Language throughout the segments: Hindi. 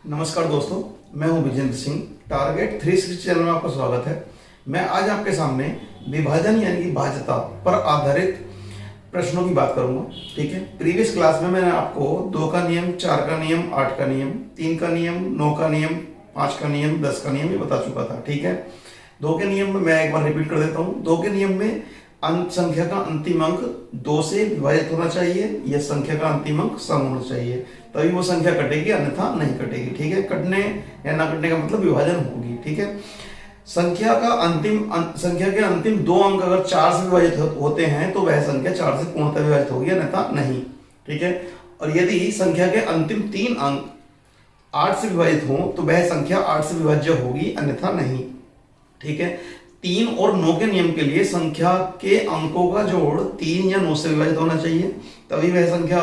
नमस्कार दोस्तों, मैं हूं विजेंद्र सिंह। टारगेट 360 चैनल में आपका स्वागत है। मैं आज आपके सामने विभाजन यानी कि भाज्यता पर आधारित प्रश्नों की बात करूंगा। ठीक है, प्रीवियस क्लास में मैंने आपको 2 का नियम, 4 का नियम, 8 का नियम, 3 का नियम, 9 का नियम, 5 का नियम, 10 का नियम ये बता चुका था। ठीक है, 2 के नियम में मैं एक बार रिपीट कर देता हूँ। 2 के नियम में संख्या का अंतिम अंक 2 से विभाजित होना चाहिए या संख्या का अंतिम अंक सम होना चाहिए, तभी वो संख्या कटेगी, अन्यथा नहीं कटेगी। ठीक है, कटने या ना कटने का मतलब विभाजन होगी। ठीक है, संख्या के अंतिम 2 अंक अगर 4 से विभाजित होते हैं तो वह संख्या 4 से पूर्णतः विभाजित होगी, अन्यथा नहीं। ठीक है, और यदि संख्या के अंतिम 3 अंक 8 से विभाजित हो तो वह संख्या 8 से विभाज्य होगी, अन्यथा नहीं। ठीक है, 3 और 9 के नियम के लिए संख्या के अंकों का जोड़ 3 या 9 से विभाजित होना चाहिए, तभी वह संख्या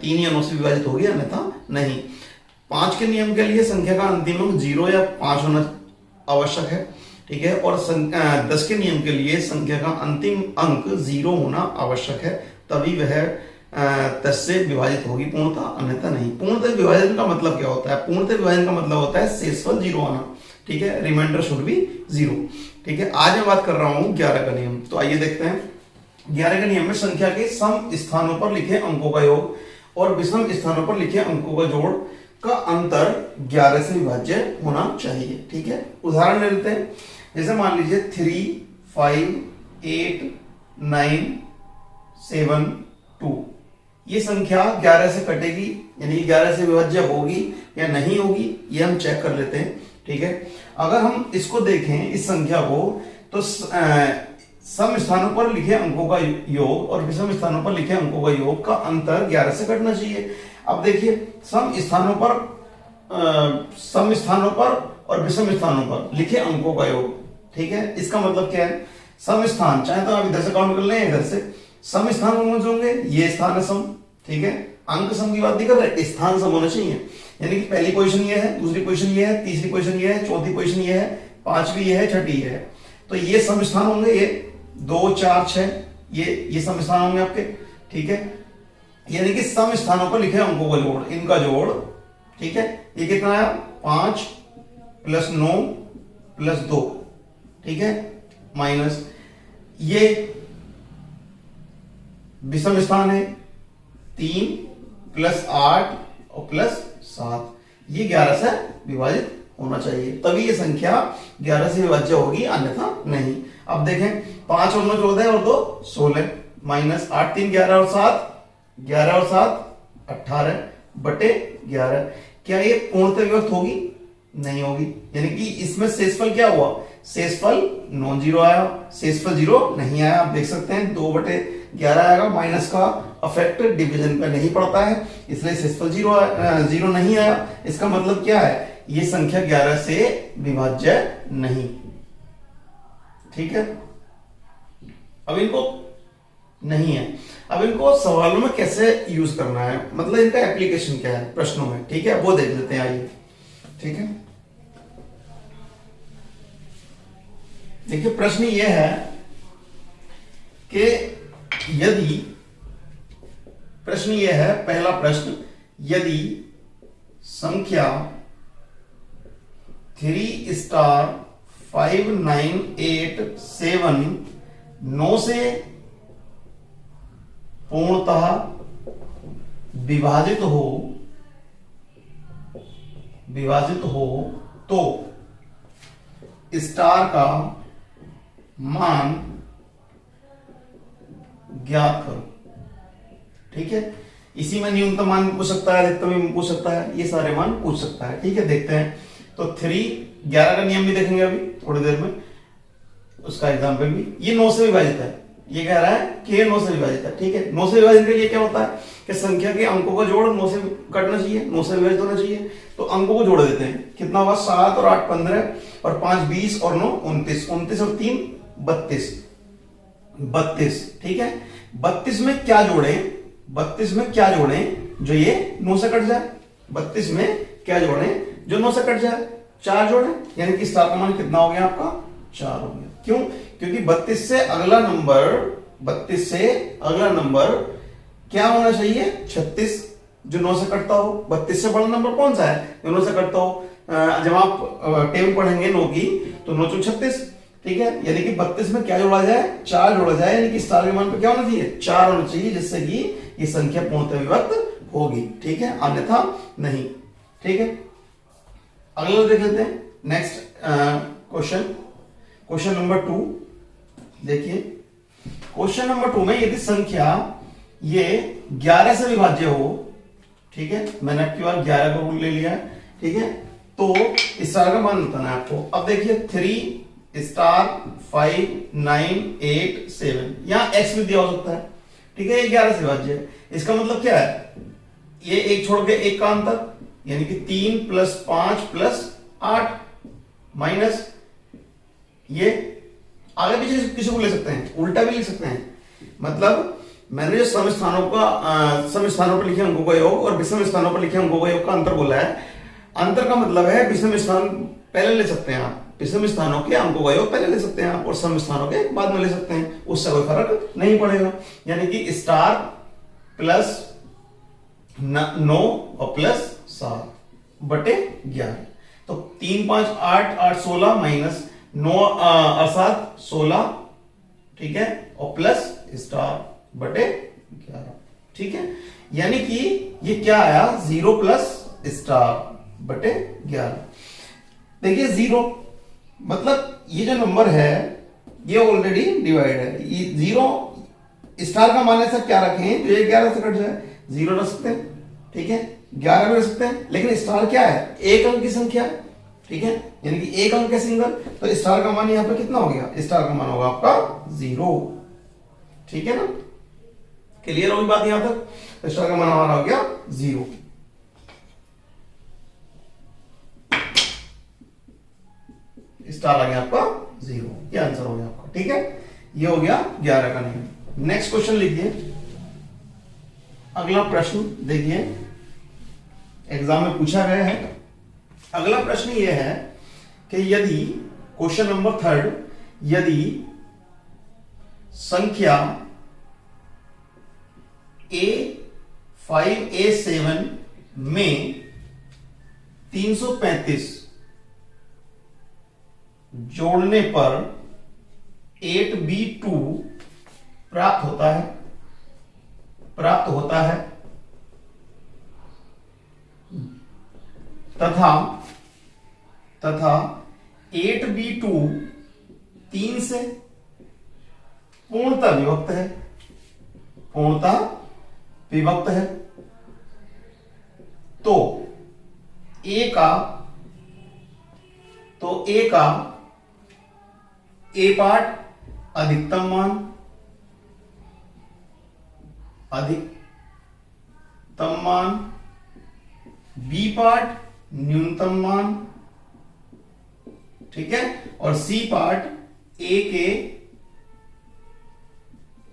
3 या 9 से विभाजित होगी, अन्यथा नहीं। 5 के नियम के लिए संख्या का अंतिम अंक 0 या 5 होना आवश्यक है। ठीक है, और 10 के नियम के लिए संख्या का अंतिम अंक 0 होना आवश्यक है, तभी वह 10 से विभाजित होगी पूर्णतः, अन्यथा नहीं। पूर्णतः विभाजन का मतलब क्या होता है? पूर्णतः विभाजन का मतलब होता है शेषफल 0 आना। ठीक है, रिमाइंडर शुड बी 0। ठीक है, आज मैं बात कर रहा हूं 11 का नियम। तो आइए देखते हैं। 11 के नियम में संख्या के सम स्थानों पर लिखे अंकों का योग और विषम स्थानों पर लिखे अंकों का जोड़ का अंतर 11 से विभाज्य होना चाहिए। ठीक है, उदाहरण ले लेते हैं। जैसे मान लीजिए 3, 5, 8, 9, 7, 2, ये संख्या 11 से कटेगी, यानी 11 से विभाज्य होगी या नहीं होगी, ये हम चेक कर लेते हैं। ठीक है, अगर हम इसको देखें, इस संख्या को, तो सम स्थानों पर लिखे अंकों का योग और विषम स्थानों पर लिखे अंकों का योग का अंतर 11 से कटना चाहिए। अब देखिए, सम स्थानों पर और विषम स्थानों पर लिखे अंकों का योग। ठीक है, इसका मतलब क्या है? सम स्थान, चाहे तो आप इधर से काउंट कर लें, इधर से सम स्थान कौन से होंगे? ये स्थान है सम। ठीक है, अंक सम की बात नहीं कर रहे, स्थान सम होना चाहिए। यानी कि पहली पोजीशन ये है, दूसरी पोजीशन ये है, तीसरी पोजीशन ये है, चौथी पोजीशन ये है, पांचवी ये है, छठी ये है। तो ये सम स्थान होंगे, ये 2, 4, 6, ये सम स्थान होंगे आपके। ठीक है, यानी कि सम स्थानों पर लिखे अंकों का जोड़, इनका जोड़। ठीक है, ये कितना आया? 5 + 9 + 2। ठीक है, माइनस ये विषम स्थान है 3 + 8 और +7, ये 11 से विभाजित होना चाहिए, तभी ये संख्या 11 से विभाज्य होगी, अन्यथा नहीं। अब देखें, 5 और 9 14 और 2 16, माइनस 8 3 11 और 7 18 बटे 11। क्या ये पूर्णतः विभक्त होगी? नहीं होगी। यानी कि इसमें शेषफल क्या हुआ? शेषफल नॉन जीरो आया, शेषफल 0 नहीं आया। आप देख सकते हैं 2 बटे 11 आएगा, माइनस का अफेक्ट डिवीजन पे नहीं पड़ता है, इसलिए शेषफल 0 नहीं आया। इसका मतलब क्या है? ये संख्या 11 से विभाज्य नहीं। ठीक है, अब इनको नहीं है, अब इनको सवालों में कैसे यूज करना है, मतलब इनका एप्लीकेशन क्या है प्रश्नों में। ठीक है, वो देख लेते हैं, आइए। ठीक है, देखिए प्रश्न ये है कि यदि, प्रश्न ये है, पहला प्रश्न, यदि संख्या 3 स्टार 5 9 8 7 9 से पूर्णतः विभाजित हो तो स्टार का मान ज्ञात करो। ठीक है, इसी में न्यूनतम मान पूछ सकता है, अधिकतम भी पूछ सकता है, ये सारे मान पूछ सकता है। ठीक है, देखते हैं। तो 11 का नियम भी देखेंगे अभी थोड़ी देर में, उसका एग्जाम्पल भी। ये 9 से विभाजित है, ये कह रहा है कि ये 9 से विभाजित है। ठीक है, 9 से विभाजित के लिए क्या होता है कि संख्या के अंकों का जोड़ 9 से कटना चाहिए, 9 से विभाजित होना चाहिए। तो अंकों को जोड़ देते हैं, कितना हुआ? 7 और 8 15 और 5 20 और 9 29, 29 और 3 32। ठीक है, 32 में क्या जोड़े? 32 में क्या जोड़े जो ये 9 से कट जाए? 32 में क्या जोड़े जो 9 से कट जाए? 4 जोड़े, यानी कि स्टार का मान कितना हो गया आपका? 4 हो गया। क्यों? क्योंकि 32 से अगला नंबर क्या होना चाहिए? 36। जो 9 से कटता हो। 32 से बड़ा नंबर कौन सा है जो 9 से कटता हो? जब आप टेबल पढ़ेंगे 9 की तो 9 चौक 36, ठीक है। यानी कि 32 में क्या जोड़ा जाए? 4 जोड़ा जाए, यानी कि स्टार के मान पे क्या होना चाहिए? 4 होना चाहिए, जिससे कि ये संख्या पूर्णतः विभक्त होगी, ठीक है, अन्यथा नहीं, ठीक है। अगला देख लेते हैं नेक्स्ट क्वेश्चन, क्वेश्चन नंबर 2। देखिए क्वेश्चन नंबर 2 में यदि संख्या ये 11 से विभाज्य हो, ठीक है, मैंने आपकी बार 11 को ले लिया है, ठीक है, तो स्टार का मान बताना है आपको। अब देखिए 3 स्टार 5 9 8 7, यहां एक्स भी दिया हो सकता है, ठीक है, ये 11 से विभाज्य है। इसका मतलब क्या है? ये एक छोड़ के एक का अंतर, यानी कि 3 + 5 + 8 माइनस ये आगे पीछे किसी को ले सकते हैं, उल्टा भी लिख सकते हैं। मतलब मैंने जो सम स्थानों पर लिखे अंकों का योग और विषम स्थानों पर लिखे अंकों का योग का अंतर बोला है। अंतर का मतलब है विषम स्थान पहले ले सकते हैं आप, विषम स्थानों के अंकों का योग पहले ले सकते हैं आप, और सम स्थानों के बाद में ले सकते हैं, उससे कोई फर्क नहीं पड़ेगा। यानी कि स्टार प्लस 9 और प्लस 7 बटे 11, तो 3 5 8 8 16 माइनस 9 7 16, ठीक है, और प्लस स्टार बटे 11, ठीक है। यानी कि ये क्या आया? 0 प्लस स्टार बटे 11। देखिए 0 मतलब ये जो नंबर है ये ऑलरेडी डिवाइड है, ये 0 स्टार का मान ऐसा क्या रखें तो ये 11 से कट जाए, 0 रख सकते हैं, ठीक है, 11 भी रख सकते हैं, लेकिन स्टार क्या है? एक अंक की संख्या है, ठीक है, यानी कि एक अंक है सिंगल, तो स्टार का मान यहां पे कितना हो गया? स्टार का मान होगा आपका 0, ठीक है ना। क्लियर होगी बात यहां तक? तो स्टार का मान हमारा हो गया 0। स्टार आ गया आपका 0, ये आंसर हो गया आपका, ठीक है। ये हो गया 11 का नियम। नेक्स्ट क्वेश्चन लिखिए, अगला प्रश्न देखिए, एग्जाम में पूछा गया है। अगला प्रश्न यह है कि यदि क्वेश्चन नंबर 3, यदि संख्या A5 A7 में 335 जोड़ने पर 8B2 प्राप्त होता है तथा 8B2 3 से पूर्णतः विभक्त है, तो A का A पार्ट अधिकतम मान, B पार्ट न्यूनतम मान, ठीक है, और C पार्ट A के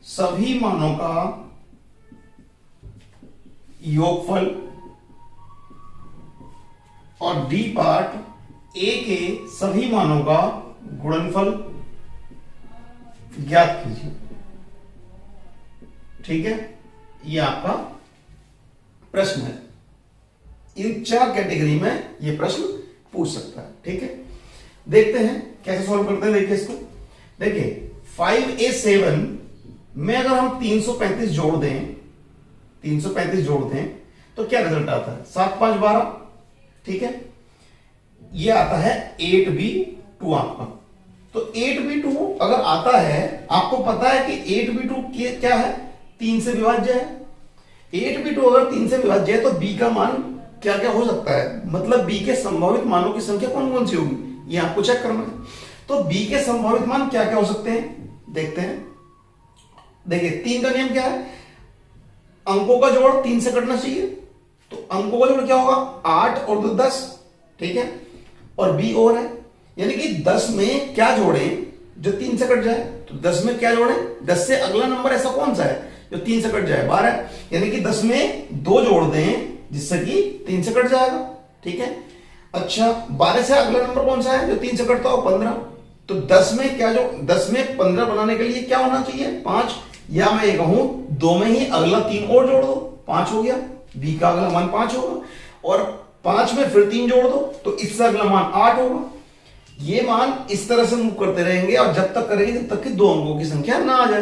सभी मानों का योगफल, और D पार्ट A के सभी मानों का गुणनफल ज्ञात कीजिए, ठीक है। ये आपका प्रश्न है। इन 4 कैटेगरी में ये प्रश्न पूछ सकता है, ठीक है। देखते हैं कैसे सॉल्व करते हैं। देखिए इसको, देखिए 5A7 में अगर हम 335 जोड़ दें तो क्या रिजल्ट आता है? 7 5 12, ठीक है। ये आता है 8B2 आपका। तो 8B2 अगर आता है, आपको पता है कि 8B2 क्या है? 3 से विभाज्य है। 8B2 अगर 3 से विभाज्य है तो B का मान क्या क्या हो सकता है? मतलब B के संभावित मानों की संख्या कौन कौन सी होगी, ये आपको चेक करना है। तो B के संभावित मान क्या क्या हो सकते हैं, देखते हैं। देखिए 3 का नियम क्या है? अंकों का जोड़ 3 से कटना चाहिए, तो अंकों का जोड़ क्या होगा? 8 और 2 10, ठीक है, और B और है, यानी कि 10 में क्या जोड़ें जो 3 से कट जाए? तो 10 में क्या जोड़ें? 10 से अगला नंबर ऐसा कौन सा है जो 3 से कट जाए? 12, यानी कि 10 में 2 जोड़ दें जिससे कि 3 से कट जाएगा, ठीक है। अच्छा 12 से अगला नंबर कौन सा है जो 3 से कटता हो? 15। तो 10 में क्या, जो 10 में 15 बनाने के लिए क्या होना चाहिए? 5, या मैं ये कहूं 2 में ही अगला 3 और जोड़ दो, 5 हो गया, बी का अगला मान 5 होगा, और 5 में फिर 3 जोड़ दो तो इससे अगला मान 8 होगा। ये मान इस तरह से मूव करते रहेंगे और जब तक करेंगे जब तक कि 2 अंकों की संख्या ना आ जाए,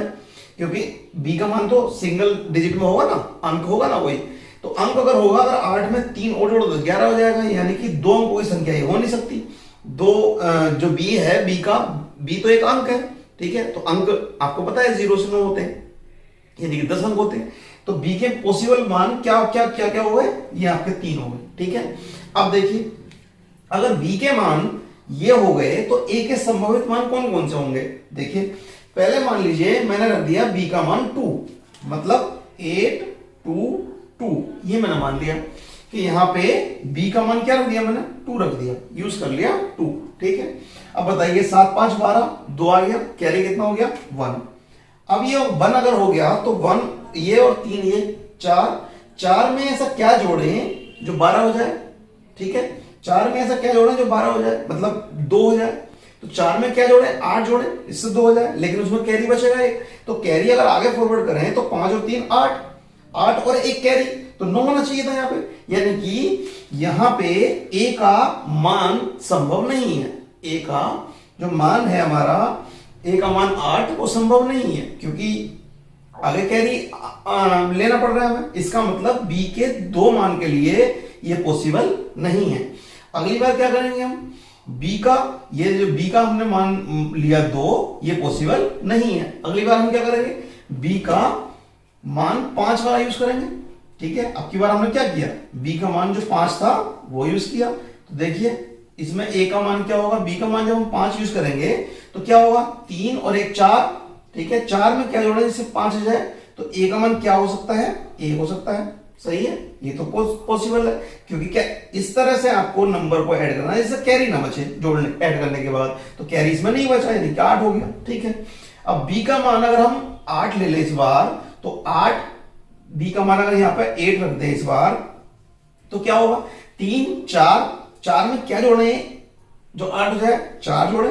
क्योंकि बी का मान तो सिंगल डिजिट में होगा ना, अंक होगा ना कोई, तो अंक अगर होगा, अगर 8 में 3 और जोड़ो तो 11 हो जाएगा, यानी कि 2 अंकों की संख्या ये हो नहीं सकती। जो बी है, बी तो एक अंक है, ठीक है, तो अंक आपको पता है 0 से 9 होते हैं, यानी कि 10 अंक होते हैं। तो बी के पॉसिबल मान क्या क्या क्या क्या हो गए, ये आपके 3 हो गए, ठीक है। अब देखिए, अगर बी के मान ये हो गए तो ए के संभावित मान कौन कौन से होंगे। देखिए, पहले मान लीजिए मैंने रख दिया बी का मान 2, मतलब 8 2 2, ये मैंने मान लिया कि यहां पे बी का मान क्या रख दिया, मैंने 2 रख दिया, यूज कर लिया 2, ठीक है। अब बताइए 7 5 12, 2 आ गया, कैरी कितना हो गया 1। अब ये 1 अगर हो गया तो 1 ये और 3 ये 4 में ऐसा क्या जोड़े जो 12 हो जाए, ठीक है, 4 में ऐसा क्या जोड़े जो 12 हो जाए, मतलब 2 हो जाए। तो 4 में क्या जोड़े, 8 जोड़े, इससे 2 हो जाए, लेकिन उसमें कैरी बचेगा एक, तो कैरी अगर आगे फॉरवर्ड करें तो 5 और 3 8, 8 और एक कैरी, तो 9 होना चाहिए था यहाँ पे, यानी कि यहाँ पे ए का मान संभव नहीं है। ए का जो मान है हमारा, ए का मान 8, वो संभव नहीं है, क्योंकि आगे कैरी लेना पड़ रहा है हमें। इसका मतलब बी के 2 मान के लिए ये पॉसिबल नहीं है। अगली बार क्या करेंगे हम, बी का, ये जो बी का हमने मान लिया 2, ये पॉसिबल नहीं है। अगली बार हम क्या करेंगे, बी का मान 5 वाला यूज करेंगे, ठीक है। अब की बार हमने क्या किया, बी का मान जो 5 था वो यूज किया, तो देखिए इसमें ए का मान क्या होगा, बी का मान जब हम 5 यूज करेंगे तो क्या होगा, 3 और 1 4, ठीक है। 4 में क्या जोड़े जिससे 5 हो जाए, तो ए का मान क्या हो सकता है, 1 हो सकता है, सही है, ये तो पॉसिबल है, क्योंकि क्या इस तरह से आपको नंबर को ऐड करना है जिससे कैरी ना बचे, जोड़ने ऐड करने के बाद, तो कैरी इसमें नहीं बचा, यानी कि 8 हो गया, ठीक है। अब बी का मान अगर हम 8 ले ले इस बार, तो 8, बी का मान अगर यहाँ पे 8 रख दे इस बार, तो क्या होगा, 3 4, 4 में क्या जोड़े जो 8 हो जाए, 4 जोड़े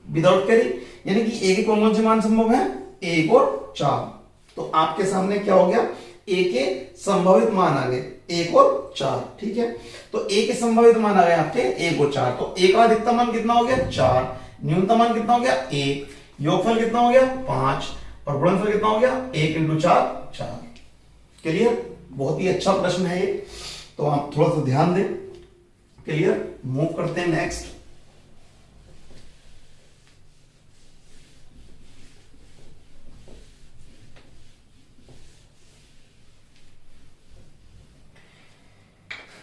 विदाउट कैरी, यानी कि ए के कौन कौन से मान संभव है, 1 और 4। तो आपके सामने क्या हो गया, ए के संभावित मान आ गए 1 और 4, ठीक है। तो ए के संभावित मान आ गए आपके 1 और 4, तो ए का अधिकतम मान कितना हो गया 4, न्यूनतम मान कितना हो गया 1, योगफल कितना हो गया 5, और गुणनफल कितना हो गया 1 × 4 4। क्लियर, बहुत ही अच्छा प्रश्न है ये, तो आप थोड़ा सा ध्यान दें। क्लियर, मूव करते हैं नेक्स्ट।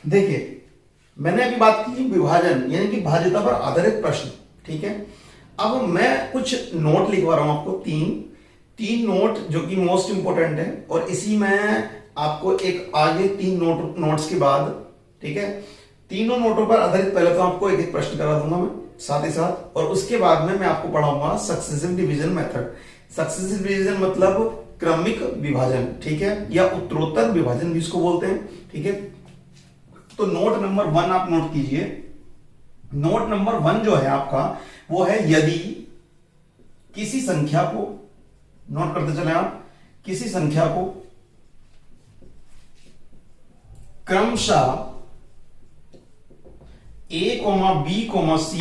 देखिए, मैंने अभी बात की विभाजन यानी कि भाज्यता पर आधारित प्रश्न, ठीक है। अब मैं कुछ नोट लिखवा रहा हूं आपको, तीन नोट जो कि मोस्ट इंपोर्टेंट है, और इसी में आपको एक आगे 3 नोट्स के बाद, ठीक है, तीनों नोटों पर आधारित पहले तो आपको एक एक प्रश्न करा दूंगा मैं साथ ही साथ, और उसके बाद में मैं आपको पढ़ाऊंगा successive division method. Successive division मतलब क्रमिक विभाजन, ठीक है, या उत्तरोत्तर विभाजन जिसको बोलते हैं, ठीक है। तो नोट नंबर 1 आप नोट कीजिए। नोट नंबर 1 जो है आपका वो है, यदि किसी संख्या को, नोट करते चले आप, किसी संख्या को क्रमशः a, b, c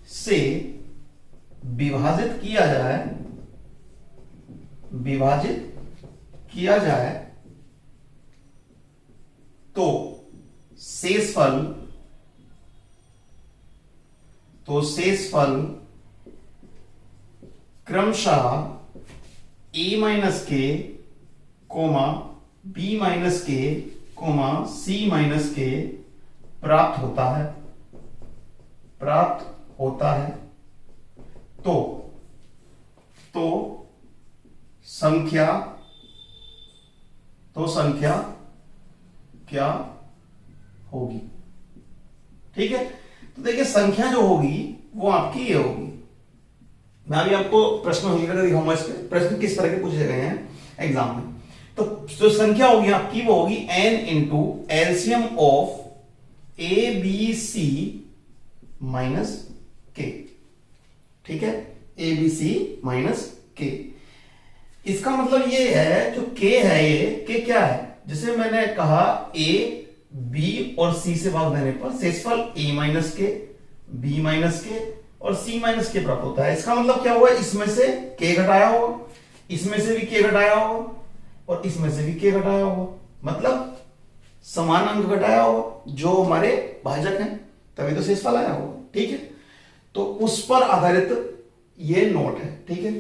से विभाजित किया जाए तो शेषफल क्रमशः a - k, b - k, c - k प्राप्त होता है, तो संख्या क्या होगी, ठीक है। तो देखिए, संख्या जो होगी वो आपकी ये होगी। मैं अभी आपको प्रश्न हल करके दिखाऊंगा, इसके प्रश्न किस तरह के पूछे गए हैं एग्जाम में। तो जो संख्या होगी आपकी वो होगी n into LCM of A B C minus K, ठीक है, ए बी सी माइनस के। इसका मतलब ये है, जो k है, ये k क्या है, जैसे मैंने कहा ए बी और सी से भाग देने पर शेषफल a माइनस के, b माइनस के और c माइनस के प्राप्त होता है। इसका मतलब क्या हुआ, इसमें से k घटाया होगा, इसमें से भी k घटाया होगा और इसमें से भी k घटाया होगा, मतलब समान अंक घटाया होगा जो हमारे भाजक हैं, तभी तो शेषफल आया होगा। ठीक है, तो उस पर आधारित ये नोट है। ठीक है,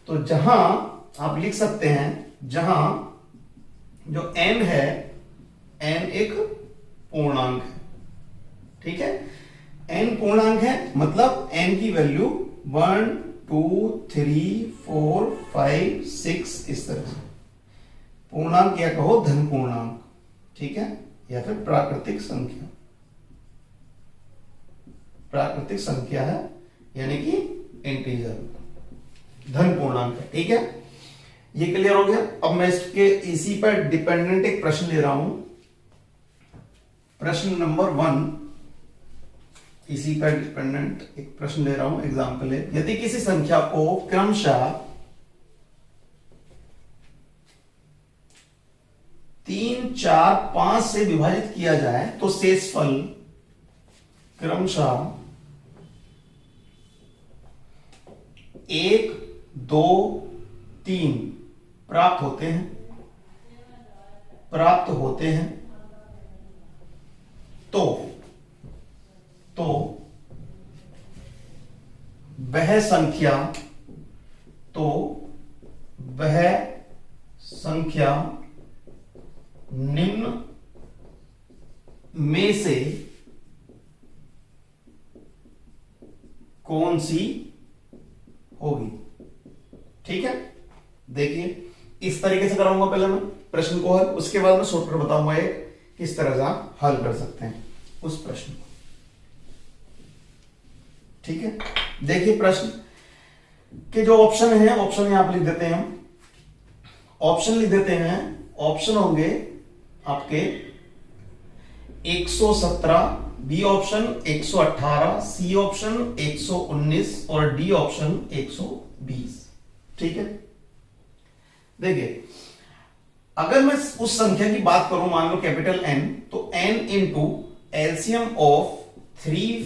तो जहां आप लिख सकते हैं, जहां जो n है, n एक पूर्णांक है। ठीक है, n पूर्णांक है मतलब n की वैल्यू 1 2 3 4 5 6 इस तरह से। पूर्णांक या कहो धन पूर्णांक, ठीक है, या फिर प्राकृतिक संख्या। प्राकृतिक संख्या है यानी कि इंटीजर, धन पूर्णांक है। ठीक है, ये क्लियर हो गया। अब मैं इसके इसी पर डिपेंडेंट एक प्रश्न ले रहा हूं, प्रश्न नंबर 1, इसी पर डिपेंडेंट एक प्रश्न ले रहा हूं। एग्जाम्पल है, यदि किसी संख्या को क्रमशः 3 4 5 से विभाजित किया जाए तो शेषफल क्रमशः 1 2 3 प्राप्त होते हैं तो वह संख्या निम्न में से कौन सी होगी। ठीक है, देखिए इस तरीके से कराऊंगा पहले मैं प्रश्न को हल, उसके बाद मैं शॉर्टकट बताऊंगा एक किस तरह से आप हल कर सकते हैं उस प्रश्न को। ठीक है, देखिए प्रश्न के जो ऑप्शन है, ऑप्शन यहां पर लिख देते हैं हम, ऑप्शन लिख देते हैं। ऑप्शन होंगे आपके 117, बी ऑप्शन 118, सी ऑप्शन 119 और डी ऑप्शन 120। ठीक है, देखिए अगर मैं उस संख्या की बात करूं, मान लो कैपिटल N, तो N into LCM of 3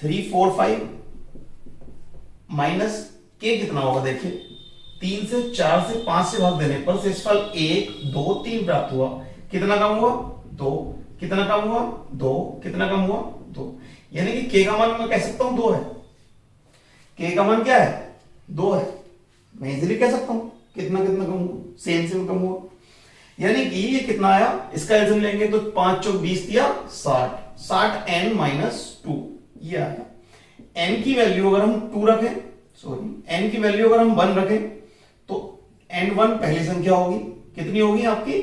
4 5 minus के कितना होगा, देखिए 3 से 4 से 5 से भाग देने पर शेषफल 1 2 3 प्राप्त हुआ। कितना कम हुआ, 2, कितना कम हुआ, 2, कितना कम हुआ, 2, यानी कि के का मान मैं कह सकता हूं 2 है। के का मान क्या है, 2 है। मैं इजीली कह सकता हूं कितना कितना कम हुआ, सेम कम हुआ, यानी कि ये कितना आया, इसका एल्सियम लेंगे तो 5 चौक 20 दिया 60, 60 n माइनस 2 ये आया। n की वैल्यू अगर हम 2 रखें, सॉरी n की वैल्यू अगर हम 1 रखें तो n1 पहली संख्या होगी, कितनी होगी आपकी,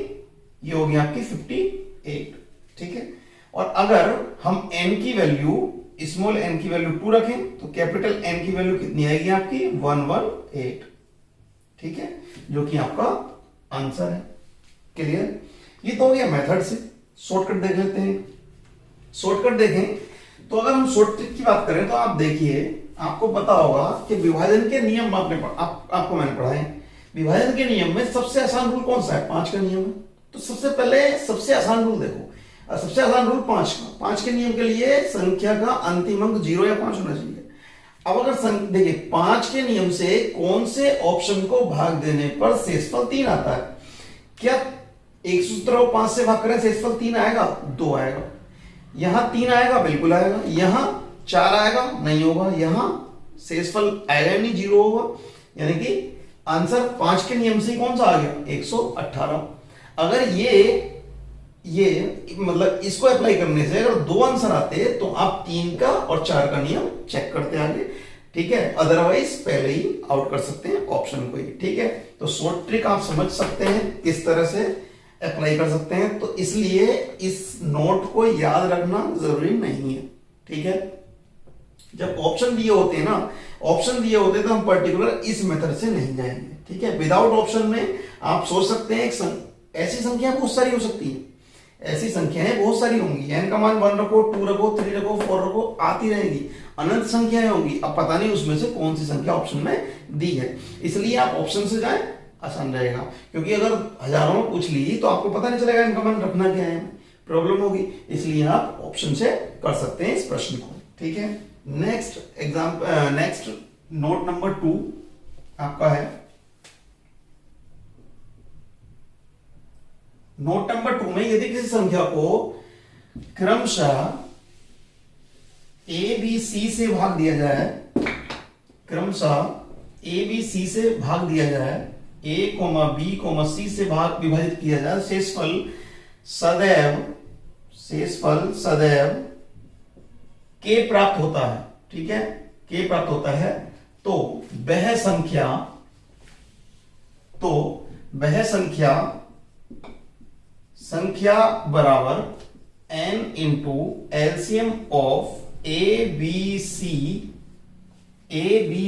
ये होगी आपकी 58। ठीक है, और अगर हम n की वैल्यू, स्मॉल n की वैल्यू 2 रखें तो कैपिटल N की वैल्यू कितनी आएगी आपकी 118। ठीक है, जो कि आपका आंसर है। क्लियर, ये तो हो गया मेथड से। शॉर्टकट देख लेते हैं। शॉर्टकट देखें तो अगर हम शॉर्टकट की बात करें तो आप देखिए, आपको पता होगा कि विभाजन के नियम आपको मैंने पढ़ाए। विभाजन के नियम में सबसे आसान रूल कौन सा है, 5 का नियम है। तो सबसे पहले सबसे आसान रूल देखो, सबसे आसान रूल 5 का। 5 के नियम के लिए संख्या का अंतिम अंक 0 या 5 होना चाहिए। अब अगर देखिए 5 के नियम से कौन से ऑप्शन को भाग देने पर शेषफल 3 आता है, क्या 117 को 5 से भाग करें शेषफल 3 आएगा, 2 आएगा। यहां 3 आएगा, बिल्कुल आएगा। यहां 4 आएगा, नहीं होगा। यहां शेषफल आएगा नहीं, 0 होगा। यानी कि आंसर 5 के नियम से कौन सा आ गया, 118। अगर ये मतलब इसको अप्लाई करने से अगर 2 आंसर आते तो आप 3 का और 4 का नियम चेक करते आगे। ठीक है, अदरवाइज पहले ही आउट कर सकते हैं ऑप्शन को ही। ठीक है, तो शॉर्ट ट्रिक आप समझ सकते हैं किस तरह से अप्लाई कर सकते हैं। तो इसलिए इस नोट को याद रखना जरूरी नहीं है। ठीक है, जब ऑप्शन दिए होते हैं ना, ऑप्शन दिए होते हैं तो हम पर्टिकुलर इस मेथड से नहीं जाएंगे। ठीक है, विदाउट ऑप्शन में आप सोच सकते हैं ऐसी संख्या बहुत सारी हो सकती है, ऐसी संख्याएं बहुत सारी होंगी। n का मान 1 रखो, 2 रखो, 3 रखो, 4 रखो, आती रहेगी, अनंत संख्याएं होंगी। अब पता नहीं उसमें से कौन सी संख्या ऑप्शन में दी है, इसलिए आप ऑप्शन से जाएं, आसान रहेगा, क्योंकि अगर हजारों में पूछ ली तो आपको पता नहीं चलेगा इनका मान रखना क्या है, प्रॉब्लम होगी। इसलिए आप ऑप्शन से कर सकते हैं इस प्रश्न को, ठीक है। नेक्स्ट नोट नंबर 2 आपका है। नोट नंबर 2 में यदि किसी संख्या को क्रमशः ए बी सी से भाग दिया जाए, क्रमशः ए बी सी से भाग दिया जाए, ए कोमा बी कोमा सी से भाग विभाजित किया जाए, शेषफल सदैव के प्राप्त होता है, ठीक है, के प्राप्त होता है, तो वह संख्या बराबर n into LCM of A B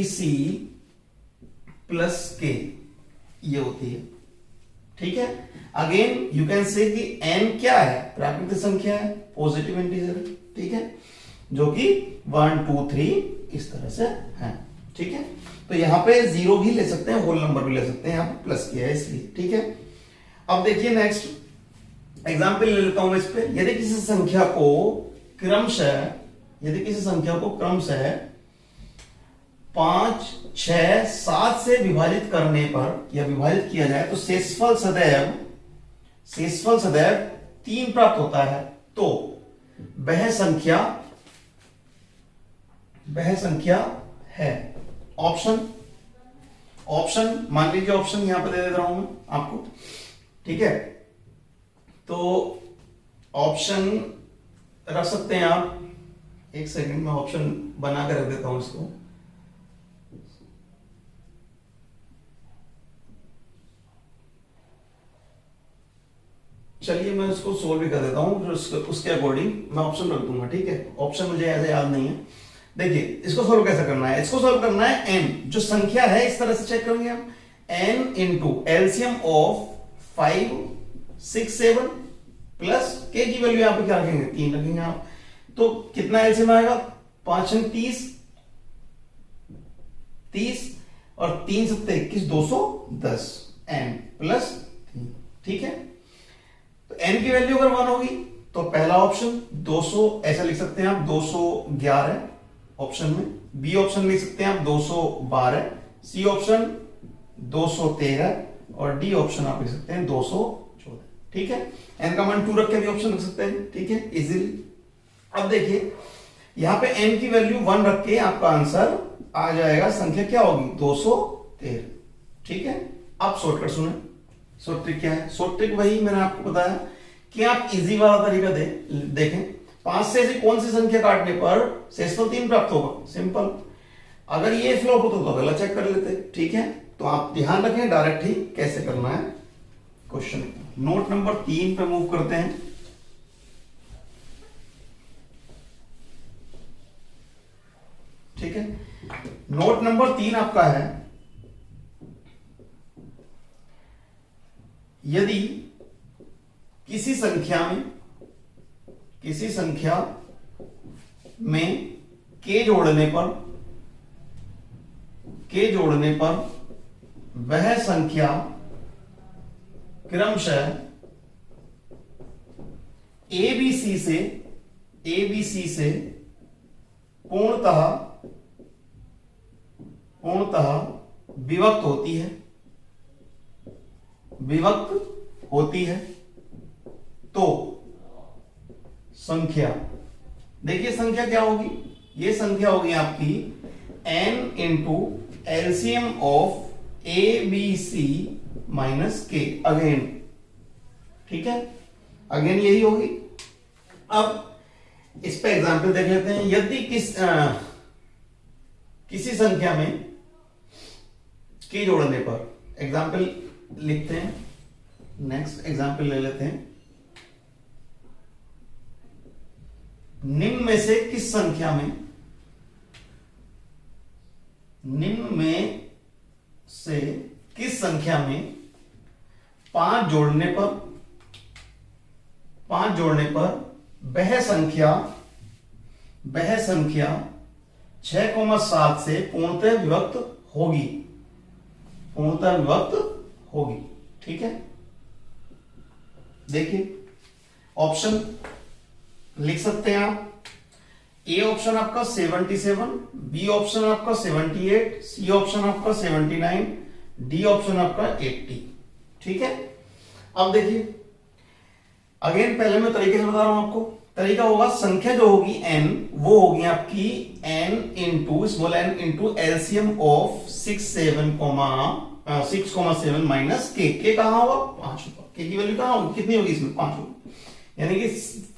C plus K, ये होती है, ठीक है। अगेन यू कैन से कि n क्या है, प्राकृतिक संख्या है, पॉजिटिव इंटीजर, ठीक है, जो कि 1 2 3 इस तरह से है, ठीक है। तो यहां पे 0 भी ले सकते हैं, होल नंबर भी ले सकते हैं, यहां पे प्लस किया है इसलिए, ठीक है। अब देखिए नेक्स्ट एग्जाम्पल ले लेता हूं मैं इस पे। यदि किसी संख्या को क्रमशः 5 6 7 से विभाजित करने पर या विभाजित किया जाए तो शेषफल सदैव 3 प्राप्त होता है, तो वह संख्या है। ऑप्शन मान लीजिए, ऑप्शन यहां पर दे रहा हूं मैं आपको, ठीक है। तो ऑप्शन रख सकते हैं आप, एक सेकंड में ऑप्शन बना कर रख देता हूं इसको। चलिए मैं इसको सोल्व भी कर देता हूं, फिर उसके अकॉर्डिंग मैं ऑप्शन रख दूंगा, ठीक है। ऑप्शन मुझे ऐसे याद नहीं है। देखिए इसको सोल्व कैसे करना है, इसको सोल्व करना है n जो संख्या है इस तरह से चेक करेंगे हम, n into LCM of 5 6 7 plus के की वैल्यू यहां पे क्या रखेंगे, 3 रखेंगे आप, तो कितना एलसीएम आएगा, 5 30 और 3 7 21 210 n प्लस 3, ठीक है। तो n की वैल्यू अगर 1 होगी तो पहला ऑप्शन 200 ऐसा लिख सकते हैं आप, 211 ऑप्शन में, बी ऑप्शन लिख सकते हैं आप 212, सी ऑप्शन 213 और डी ऑप्शन आप लिख सकते हैं 214, ठीक है। n का मान 2 रख के भी ऑप्शन लिख सकते हैं, ठीक है, इजीली। अब देखिए यहां पे n की वैल्यू 1 रख के आपका आंसर आ जाएगा, संख्या क्या होगी 213, ठीक है। अब शॉर्टकट सुने, शॉर्ट ट्रिक क्या है, शॉर्ट ट्रिक वही मैंने आपको बताया कि आप इजी वाला तरीका देखें। 5 से ऐसी कौन सी संख्या काटने पर शेषफल 3 प्राप्त होगा, सिंपल। अगर ये फ्लॉप होता तो अगला चेक कर लेते, ठीक है। तो आप ध्यान रखें डायरेक्ट ही कैसे करना है क्वेश्चन। नोट नंबर 3 पे मूव करते हैं, ठीक है। नोट नंबर 3 आपका है, यदि किसी संख्या में के जोड़ने पर वह संख्या क्रमशः एबीसी से पूर्णतः विभक्त होती है, तो संख्या, देखिए संख्या क्या होगी, ये संख्या होगी आपकी n into LCM of A B C minus K, again, ठीक है, अगेन यही होगी। अब इस पे एग्जाम्पल देख लेते हैं। यदि किसी संख्या में के जोड़ने पर, एग्जाम्पल लिखते हैं, नेक्स्ट एग्जाम्पल ले लेते हैं। निम्न में से किस संख्या में 5 जोड़ने पर वह संख्या 6,7 से पूर्णतः विभक्त होगी। ठीक है, देखिए ऑप्शन लिख सकते हैं आप। ए ऑप्शन आपका 77, बी ऑप्शन आपका 78, सी ऑप्शन आपका 79, डी ऑप्शन आपका 80। ठीक है, अब देखिए अगेन पहले मैं तरीके से बता रहा हूं आपको। तरीका होगा, संख्या जो होगी n वो होगी आपकी n into small n into LCM of 6,7 minus के कहां होगा 5 होगा। के की वैल्यू कहां होगी, कितनी होगी इसमें 5 होगी, यानी कि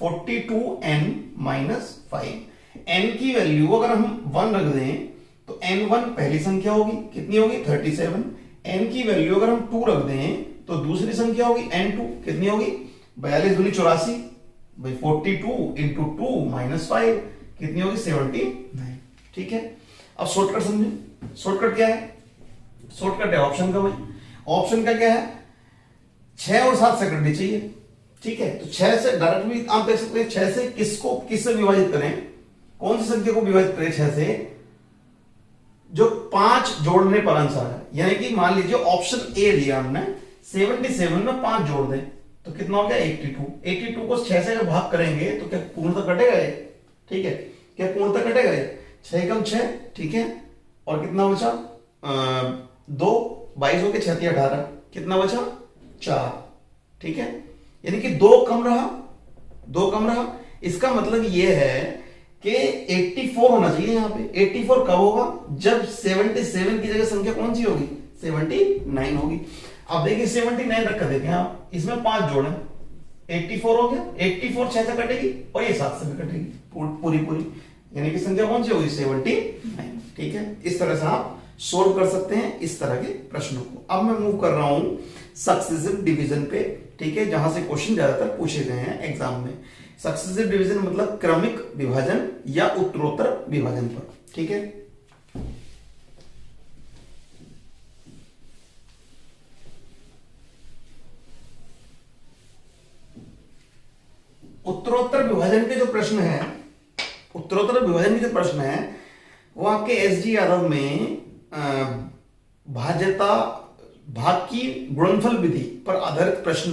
42n माइनस 5। n की वैल्यू अगर हम 1 रख दें तो n1 पहली संख्या होगी, कितनी होगी 37। n की वैल्यू अगर हम 2 रख दें तो दूसरी संख्या होगी n2, कितनी होगी 42 दूनी 84 भाई 42 इंटू 2 माइनस 5 कितनी होगी 79। ठीक है, अब शॉर्टकट समझे। शॉर्टकट क्या है, शॉर्टकट है ऑप्शन का। भाई ऑप्शन का क्या है, 6 और 7 से कटनी चाहिए। ठीक है, तो 6 से डायरेक्ट भी आप देख सकते हैं, 6 से किससे विभाजित करें, कौन सी संख्या को विभाजित करें 6 से, जो 5 जोड़ने पर आंसर है। यानी कि मान लीजिए ऑप्शन ए लिया हमने, 77 में 5 जोड़ दें तो कितना हो गया 82। 82 को 6 से जब भाग करेंगे तो क्या पूर्णतः कटेगा ये। ठीक है, क्या पूर्णतः कटेगा ये, 6 कम 6। ठीक है, और कितना बचा 2, 22 हो के 6 18, कितना बचा 4। ठीक है, यानी कि 2 कम रहा, 2 कम रहा। इसका मतलब ये है कि 84 होना चाहिए यहाँ पे। 84 कब होगा, जब 77 की जगह संख्या कौन सी होगी 79 होगी। अब देखिए 79 रख कर देखें आप, इसमें 5 जोड़े 84 हो गया। 84 6 से कटेगी और ये 7 से भी कटेगी पूरी पूरी, यानी कि संख्या कौन सी होगी 79। ठीक है, इस तरह से आप सोल्व कर सकते हैं इस तरह के प्रश्नों को। अब मैं मूव कर रहा हूं सक्सेसिव डिवीजन पे। ठीक है, जहां से क्वेश्चन ज्यादातर पूछे गए हैं एग्जाम में। सक्सेसिव डिवीजन मतलब क्रमिक विभाजन या उत्तरोत्तर विभाजन पर। ठीक है, उत्तरोत्तर विभाजन के जो प्रश्न है, उत्तरोत्तर विभाजन के जो प्रश्न है वो आपके एसजी यादव में भाज्यता भाग की गुणनफल विधि पर आधारित प्रश्न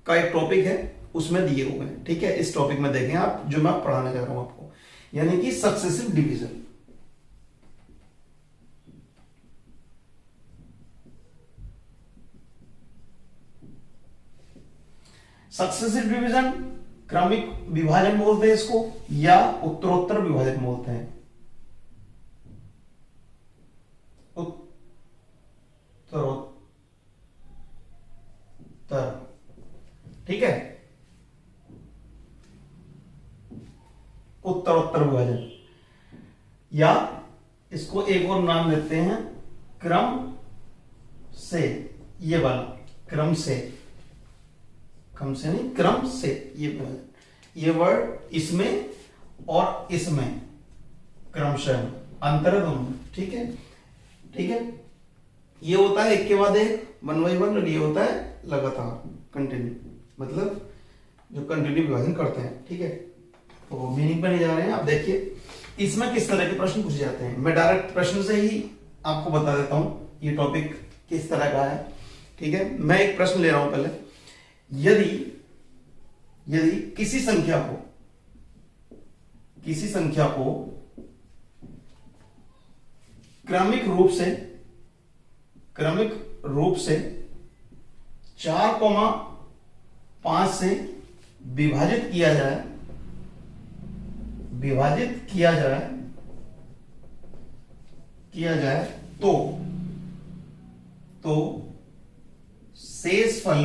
का एक टॉपिक है, उसमें दिए हुए हैं। ठीक है, इस टॉपिक में देखें आप, जो मैं पढ़ाने जा रहा हूं आपको, यानी कि सक्सेसिव डिवीजन। सक्सेसिव डिवीजन क्रमिक विभाजन बोलते हैं इसको, या उत्तरोत्तर विभाजन बोलते हैं। उत्तरोत्तर, ठीक है, उत्तरोत्तर विभाजन, या इसको एक और नाम देते हैं क्रम से। ये वाला क्रम से, क्रम से नहीं, क्रम से। ये वर्ड इसमें और इसमें क्रमशः अंतर है दोनों। ठीक है, ठीक है, ये होता है एक के बाद एक 1 by 1, और ये होता है लगातार कंटिन्यू, मतलब जो कंटिन्यू विभाजन करते हैं। ठीक है, तो मीनिंग पे नहीं जा रहे हैं। आप देखिए इसमें किस तरह के प्रश्न पूछे जाते हैं। मैं डायरेक्ट प्रश्न से ही आपको बता देता हूं ये टॉपिक किस तरह का है। ठीक है, मैं एक प्रश्न ले रहा हूं पहले। यदि किसी संख्या को क्रमिक रूप से 4,5 से विभाजित किया जाए तो शेष फल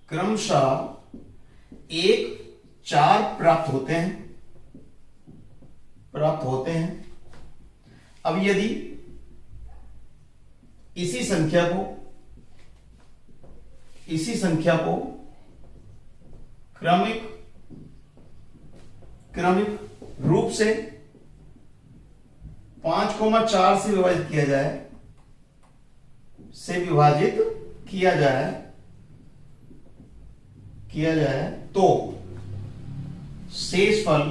क्रमशः 1, 4 प्राप्त होते हैं। अब यदि इसी संख्या को क्रमिक रूप से 5,4 से विभाजित किया जाए तो शेष फल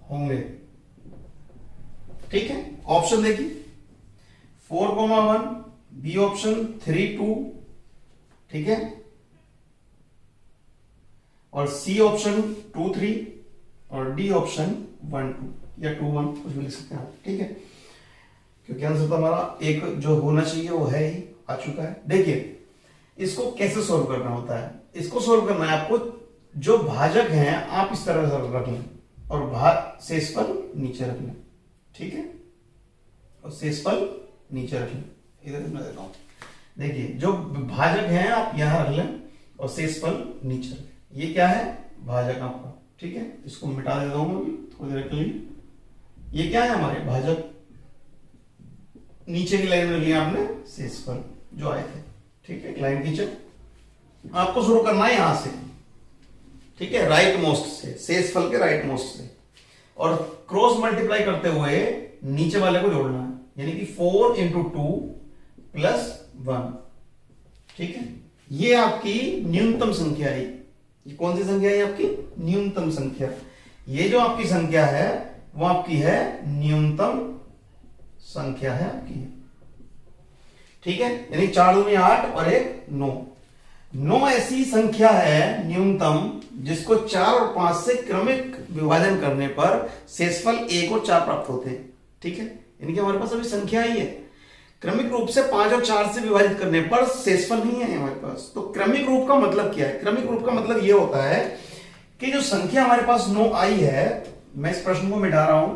होंगे। ठीक है, ऑप्शन देखिए, 4,1, बी ऑप्शन 3, 2, ठीक है, और सी ऑप्शन 2, 3 और डी ऑप्शन 1, 2 या 2, 1 कुछ भी लिख सकते हैं आप, ठीक है, क्योंकि आंसर तो हमारा एक जो होना चाहिए वो है ही, आ चुका है। देखिए इसको कैसे सोल्व करना होता है, इसको सोल्व करना है आपको, जो भाजक हैं आप इस तरह से रख लें और शेषफल नीचे रख लें, ठीक है, और शेषफल नीचे रख लें, इधर मैं देता हूं, देखिए जो भाजक हैं आप यहां रख लें और शेषफल नीचे रख लें। ये क्या है, भाजक आपका, ठीक है, इसको मिटा देता हूं मैं थोड़ी देर के लिए। ये क्या है हमारे भाजक, नीचे की लाइन में लिया आपने शेषफल जो आए थे, ठीक है, लाइन खींचे, आपको शुरू करना है यहां से, ठीक है, राइट मोस्ट से, शेषफल के राइट मोस्ट से, और क्रॉस मल्टीप्लाई करते हुए नीचे वाले को जोड़ना है, यानी कि 4 इंटू 2 प्लस 1, ठीक है, ये आपकी न्यूनतम संख्या है। ये कौन सी संख्या है आपकी, न्यूनतम संख्या। ये जो आपकी संख्या है वो आपकी है न्यूनतम संख्या है आपकी, ठीक है, यानी 4 दूनी 8 और 1 9। 9 ऐसी संख्या है न्यूनतम जिसको 4 और 5 से क्रमिक विभाजन करने पर शेषफल 1 और 4 प्राप्त होते हैं, ठीक है, यानी कि हमारे पास अभी संख्या ही है, क्रमिक रूप से 5 और 4 से विभाजित करने पर शेषफल नहीं है हमारे पास। तो क्रमिक रूप का मतलब क्या है, क्रमिक रूप का मतलब यह होता है कि जो संख्या हमारे पास 9 आई है, मैं इस प्रश्न को मिटा रहा हूं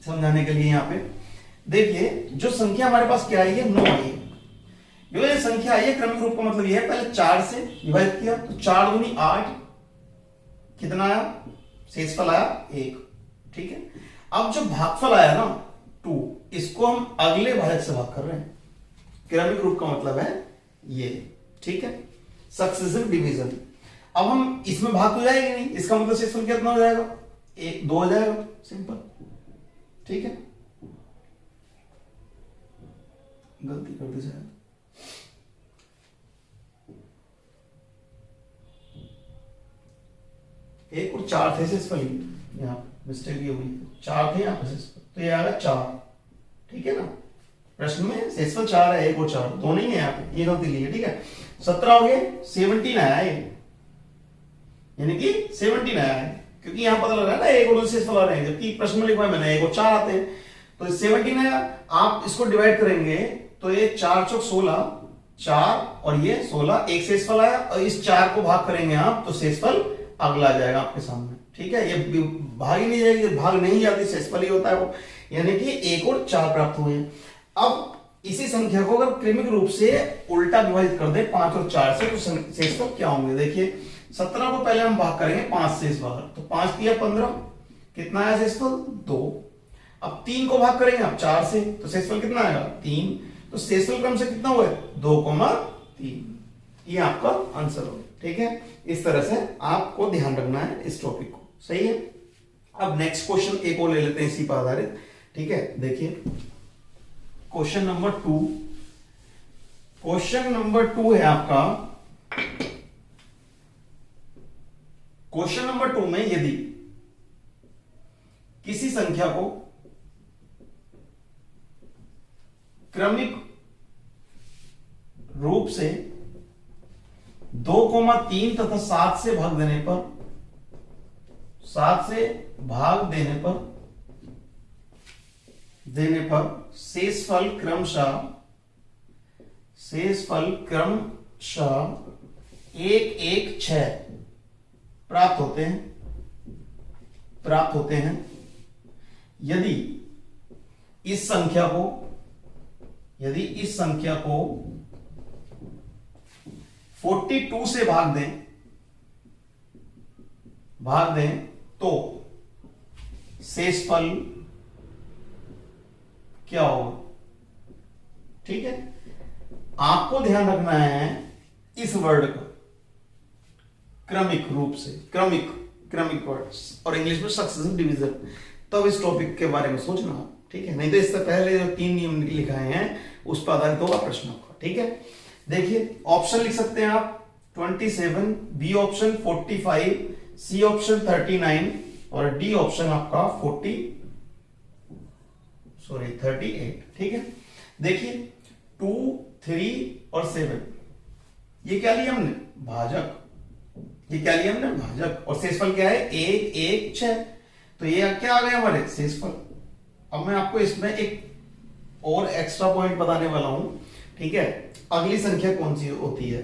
समझाने के लिए, यहां पे देखिए जो संख्या हमारे पास क्या आई है, 9 आई है, जो ये संख्या आई है क्रमिक रूप का मतलब यह है, पहले 4 से विभाजित किया तो 4 दूनी 8, कितना आया, शेषफल आया 1, ठीक है। अब जो भागफल आया ना 2, इसको हम अगले भाजक से भाग कर रहे हैं, क्रमिक रूप का मतलब है ये, ठीक है, सक्सेसिव डिवीजन। अब हम इसमें भाग तो जाएगी नहीं, इसका मतलब शेषफल कितना हो जाएगा, 1 2 हो जाएगा, सिंपल, ठीक है, गलती कर दी शायद, एक और 4 थे शेषफल, यहाँ मिस्टेक ये हुई, 4 थे यहाँ पे शेषफल, तो ये आएगा 4, ठीक है ना, प्रश्न में शेषफल 4 है, 1 और 4 दोनों ही है यहाँ पे, ये गलती ली है, ठीक है। 17 हो गए, 17 आया है, यानी कि 17 आया है, क्योंकि यहां पता लगा ना 1 और 2 शेषफल आ रहे हैं, जबकि प्रश्न में लिखा है मैंने 1 और 4 आते हैं, तो 17 आया। आप इसको डिवाइड करेंगे तो ये 4 चौक 16, 4 और ये 16, एक शेषफल आया, और इस 4 को भाग करेंगे आप तो शेषफल अगला आ जाएगा आपके सामने, ठीक है, ये भाग ही नहीं जाएगी, भाग नहीं जाती, शेषफल ही होता है वो, यानी कि 1 और 4 प्राप्त हुए। अब इसी संख्या को अगर क्रमिक रूप से उल्टा विभाजित कर दे 5 और 4 से, तो शेषफल क्या होंगे, देखिए 17 को पहले हम भाग करेंगे 5 से इस बार, तो 5 दिया 15, कितना आया शेषफल 2। अब 3 को भाग करेंगे आप 4 से, तो शेषफल कितना आएगा 3, तो शेषफल क्रम से कितना हुआ 2,3, ये आपका आंसर होगा, ठीक है। इस तरह से आपको ध्यान रखना है इस टॉपिक को, सही है। अब नेक्स्ट क्वेश्चन एक और ले लेते हैं इसी पर आधारित, ठीक है, देखिए क्वेश्चन नंबर 2, क्वेश्चन नंबर 2 है आपका, क्वेश्चन नंबर 2 में यदि किसी संख्या को क्रमिक रूप से 2,3 तथा 7 से भाग देने पर, 7 से भाग देने पर शेषफल क्रमशः 1, 1, 6 प्राप्त होते हैं यदि इस संख्या को 42 से भाग दें तो शेषफल क्या होगा, ठीक है। आपको ध्यान रखना है इस वर्ड का, क्रमिक रूप से, क्रमिक वर्ड्स, और इंग्लिश में सक्सेसिव डिवीजन, तब इस टॉपिक के बारे में सोचना, ठीक है, नहीं तो इससे पहले जो 3 नियम लिखाए हैं उस पर आधारित होगा प्रश्न आपका, ठीक है। देखिए ऑप्शन लिख सकते हैं आप 27, बी ऑप्शन 45, सी ऑप्शन 39 और डी ऑप्शन आपका 38, ठीक है। देखिए 2, 3 और 7 ये क्या लिया हमने? भाजक। ये क्या लिया हमने? भाजक। और शेषफल क्या है? 1, 1, 6। तो ये क्या आ गया हमारे? शेषफल। अब मैं आपको इसमें एक और एक्स्ट्रा पॉइंट बताने वाला हूं, ठीक है। अगली संख्या कौन सी होती है?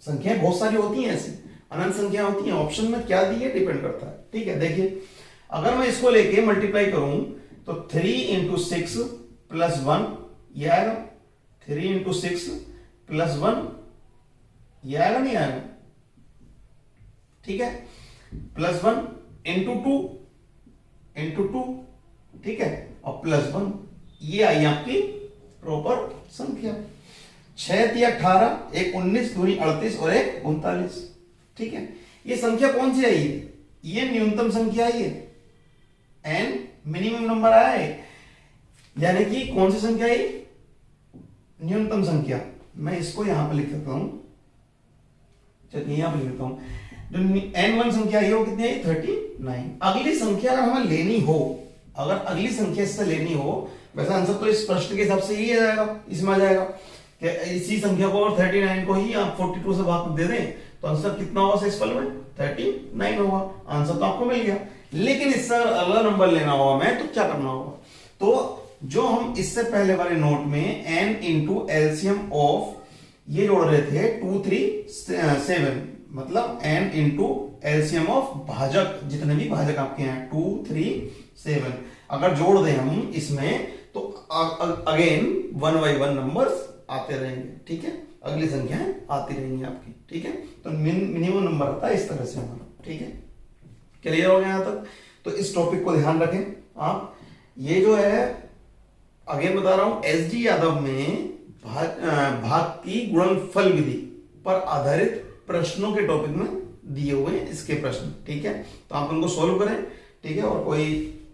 संख्याएं बहुत सारी होती हैं, ऐसी अनंत संख्या होती हैं। ऑप्शन में क्या दी है डिपेंड करता है, ठीक है। देखिए अगर मैं इसको लेके मल्टीप्लाई करूं तो 3 इंटू 6 प्लस 1 ये आएगा। 3 इंटू 6 प्लस 1 ये आएगा, नहीं आएगा? ठीक है। प्लस 1 इंटू 2 ठीक है, और प्लस 1 ये आई आपकी प्रॉपर संख्या। 6 × 18, एक 19, 2 × 38 और एक 39, ठीक है। ये संख्या कौन सी आई है? ये न्यूनतम संख्या आई है, एन मिनिमम नंबर आया है, यानी कि कौन सी संख्या आई? न्यूनतम संख्या। मैं इसको यहां पर लिख सकता हूं, चलिए यहां पर लिख देता हूं। जो n1 संख्या आई वो कितनी आई? 39। अगली संख्या अगर हमें लेनी हो, अगर अगली संख्या इससे लेनी हो, वैसे आंसर तो इस प्रश्न के हिसाब से ही आ जाएगा, इसमें आ जाएगा कि इसी संख्या को और 39 को ही आप 42 से भाग दे दें तो आंसर कितना होगा? शेषफल में 39 होगा। आंसर तो आपको मिल गया। लेकिन इससे अगला नंबर लेना होगा मैं, तो क्या करना होगा? तो जो हम इससे पहले वाले नोट में n इंटू एलसीएम ऑफ ये जोड़ रहे थे 2, 3, 7, मतलब n इंटू एलसीएम ऑफ भाजक, जितने भी भाजक आपके हैं 2, 3, 7, अगर जोड़ दें हम इसमें तो अगेन 1 by 1 नंबर्स आते रहेंगे, ठीक है। अगली संख्याएं आती रहेंगी आपकी, ठीक है। तो मिनिमम नंबर आता है इस तरह से हमारा, ठीक है। क्लियर हो गया यहां तक? तो इस टॉपिक को ध्यान रखें आप। ये जो है अगेन बता रहा हूं, एसडी यादव में भाग की गुणनफल विधि पर आधारित प्रश्नों के टॉपिक में दिए हुए हैं इसके प्रश्न, ठीक है। तो आप उनको सोल्व करें, ठीक है। और कोई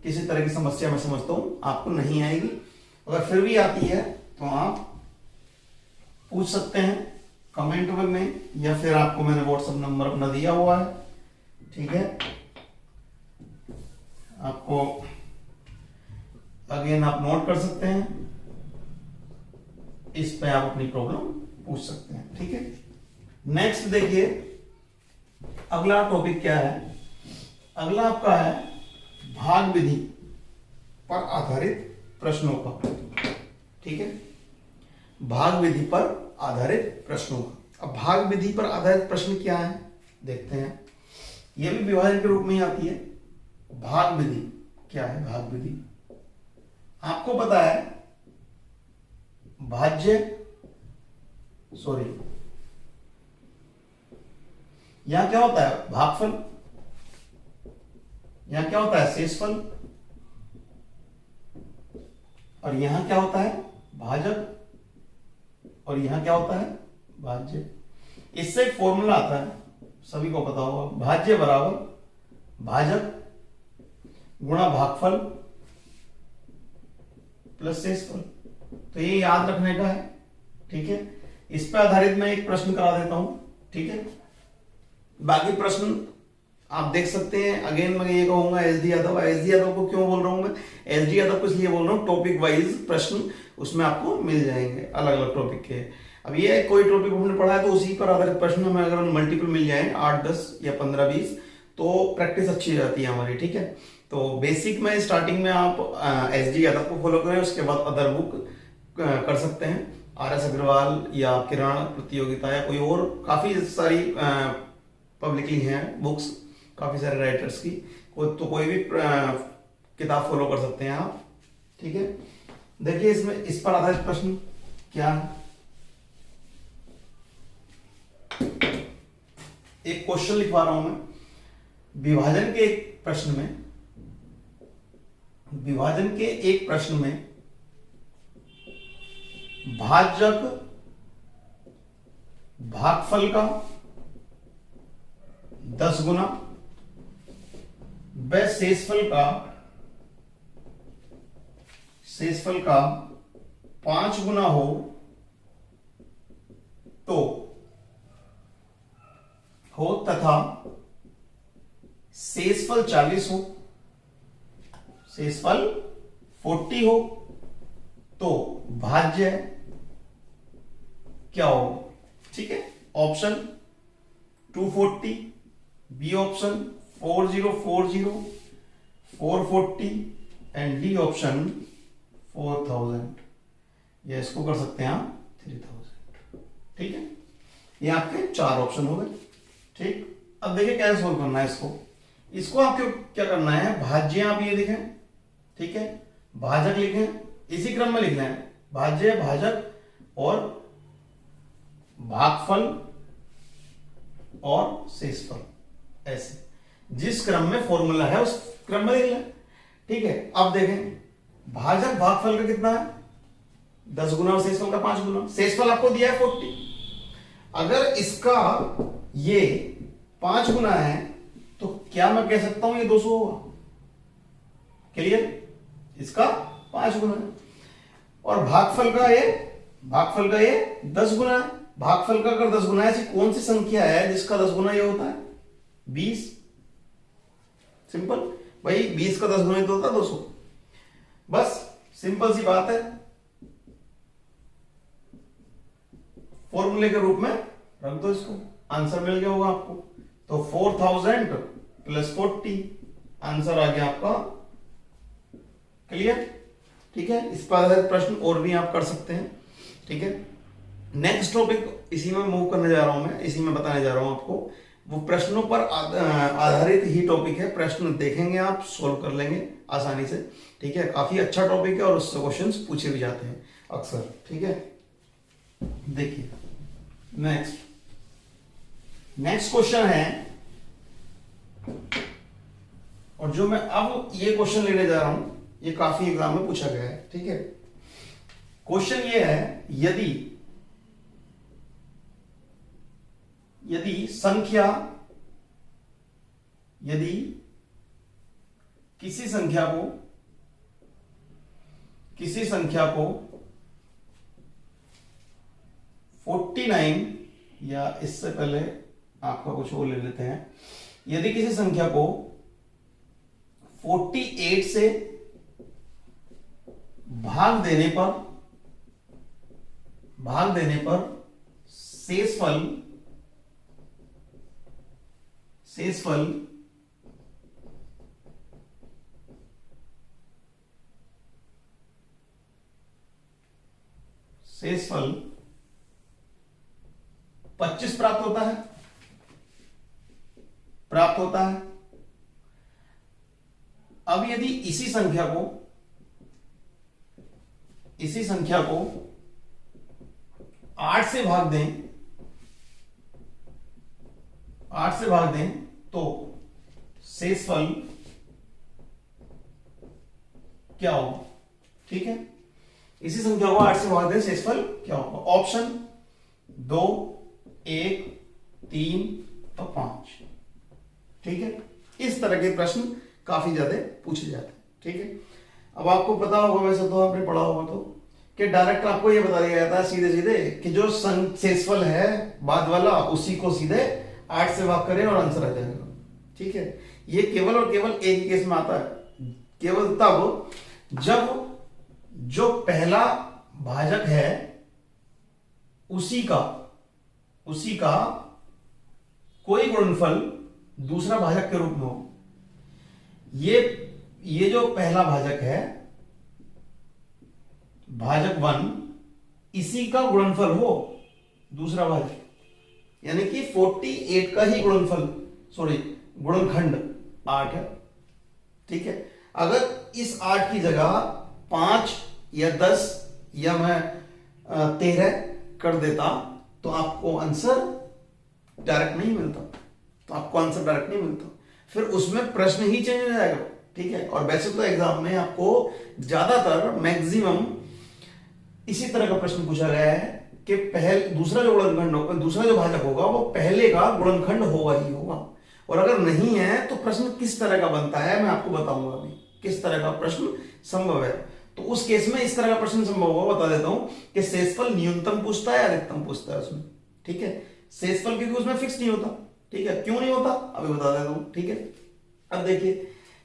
किसी तरह की समस्या मैं समझता हूं आपको नहीं आएगी, अगर फिर भी आती है तो आप पूछ सकते हैं कमेंट में, या फिर आपको मैंने व्हाट्सएप नंबर अपना दिया हुआ है, ठीक है। आपको अगेन आप नोट कर सकते हैं, इस पे आप अपनी प्रॉब्लम पूछ सकते हैं, ठीक है। नेक्स्ट देखिए अगला टॉपिक क्या है? अगला आपका है भाग विधि पर आधारित प्रश्नों का, ठीक है। भाग विधि पर आधारित प्रश्नों का। अब भाग विधि पर आधारित प्रश्न क्या है देखते हैं। यह भी विभाजन के रूप में ही आती है। भाग विधि क्या है? भाग विधि आपको पता है, भाज्य यहां क्या होता है? भागफल। यहां क्या होता है? शेषफल। और यहां क्या होता है? भाजक। और यहां क्या होता है? भाज्य। इससे एक फॉर्मूला आता है, सभी को पता होगा, भाज्य बराबर भाजक गुणा भागफल प्लस शेषफल। तो ये याद रखने का है, ठीक है। इस पर आधारित मैं एक प्रश्न करा देता हूं, ठीक है। बाकी प्रश्न आप देख सकते हैं। अगेन मैं ये कहूंगा एसडी यादव। एसडी यादव को क्यों बोल रहा हूं मैं? एसडी यादव को इसलिए बोल रहा हूं, टॉपिक वाइज प्रश्न उसमें आपको मिल जाएंगे, अलग अलग टॉपिक के। अब ये कोई टॉपिक हमने पढ़ा है तो उसी पर आधारित प्रश्न हमें अगर मल्टीपल मिल जाए 8, 10 या 15, 20 तो प्रैक्टिस अच्छी जाती है हमारी, ठीक है। तो बेसिक में स्टार्टिंग में आप एसडी यादव को फॉलो करें, उसके बाद अदर बुक कर सकते हैं, RS अग्रवाल या किरण प्रतियोगिता या कोई और काफी सारी पब्लिकली हैं बुक्स, काफी सारे राइटर्स की। तो कोई भी किताब फॉलो कर सकते हैं आप, ठीक है। देखिए इसमें इस पर आधारित प्रश्न क्या है। एक क्वेश्चन लिखवा रहा हूं मैं। विभाजन के एक प्रश्न में भाजक भागफल का 10 गुना व शेषफल का 5 गुना हो तथा शेषफल 40 हो, शेषफल 40 हो, तो भाज्य क्या होगा? ठीक है, option 240, B option 4040, 440 and D option 4000, या इसको कर सकते हैं आप 3000। ठीक है, ये आपके 4 ऑप्शन हो गए। ठीक, अब देखिए कैसे सोल्व करना है इसको। इसको आपको क्या करना है, भाज्य आप ये लिखें, ठीक है, भाजक लिखें, इसी क्रम में लिखना है, भाज्य, भाजक और भागफल और शेषफल, ऐसे जिस क्रम में फॉर्मूला है उस क्रम में लिख लें। ठीक है, अब देखें भाजक भागफल का कितना है 10 गुना और शेषफल का 5 गुना। शेषफल आपको दिया है 40, अगर इसका ये 5 गुना है तो क्या मैं कह सकता हूं ये 200 होगा? क्लियर, इसका 5 गुना है। और भागफल का ये 10 गुना है। भागफल का अगर 10 गुना है, ऐसी कौन सी संख्या है जिसका 10 गुना ये होता है? 20। सिंपल भाई, 20 का 10 गुना ही तो होता है 200। बस सिंपल सी बात है, फॉर्मूले के रूप में रख दो इसको, आंसर मिल गया होगा आपको। तो 4000 प्लस 40, आंसर आ गया आपका। क्लियर? ठीक है, इस पर आधारित प्रश्न और भी आप कर सकते हैं। ठीक है, नेक्स्ट टॉपिक इसी में मूव करने जा रहा हूं मैं, इसी में बताने जा रहा हूं आपको। वो प्रश्नों पर आधारित ही टॉपिक है, प्रश्न देखेंगे आप, सोल्व कर लेंगे आसानी से। ठीक है, काफी अच्छा टॉपिक है और उससे क्वेश्चंस पूछे भी जाते हैं अक्सर। ठीक है, देखिए नेक्स्ट क्वेश्चन है, और जो मैं अब ये क्वेश्चन लेने जा रहा हूं ये काफी एग्जाम में पूछा गया है। ठीक है, क्वेश्चन ये है, यदि किसी संख्या को 49, या इससे पहले आपका कुछ और ले लेते हैं, यदि किसी संख्या को 48 से भाग देने पर शेषफल 25 प्राप्त होता है। अब यदि इसी संख्या को 8 से भाग दें तो शेषफल क्या होगा? ठीक है, इसी संख्या को 8 से भाग दें, शेषफल क्या होगा? ऑप्शन 2, 1, 3 और 5। ठीक है, इस तरह के प्रश्न काफी ज्यादा पूछे जाते हैं। ठीक है, अब आपको पता होगा, वैसे तो आपने पढ़ा होगा तो, कि डायरेक्ट आपको ये बता दिया जाता है सीधे कि जो शेषफल है बाद वाला उसी को सीधे 8 से भाग करें और आंसर आ जाएगा। ठीक है, ये केवल और केवल एक ही केस में आता है, केवल तब जब जो पहला भाजक है उसी का कोई गुणनफल दूसरा भाजक के रूप में हो। ये जो पहला भाजक है, भाजक 1, इसी का गुणनफल हो दूसरा भाजक, यानी कि 48 का ही गुणनखंड 8 है। ठीक है, अगर इस 8 की जगह 5 या 10 या मैं 13 कर देता तो आपको आंसर डायरेक्ट नहीं मिलता, फिर उसमें प्रश्न ही चेंज हो जाएगा। ठीक है, और वैसे तो एग्जाम में आपको ज्यादातर मैक्सिमम इसी तरह का प्रश्न पूछा गया है कि दूसरा जो भाजक होगा वो पहले का गुणनखंड होगा ही होगा। और अगर नहीं है तो प्रश्न किस तरह का बनता है मैं आपको बताऊंगा अभी, किस तरह का प्रश्न संभव है। तो उस केस में इस तरह का प्रश्न संभव होगा, बता देता हूं कि शेषफल न्यूनतम पूछता है या अधिकतम पूछता है उसमें। ठीक है, शेषफल क्योंकि उसमें फिक्स नहीं होता। ठीक है, क्यों नहीं होता अभी बता देता हूं। ठीक है, अब देखिए,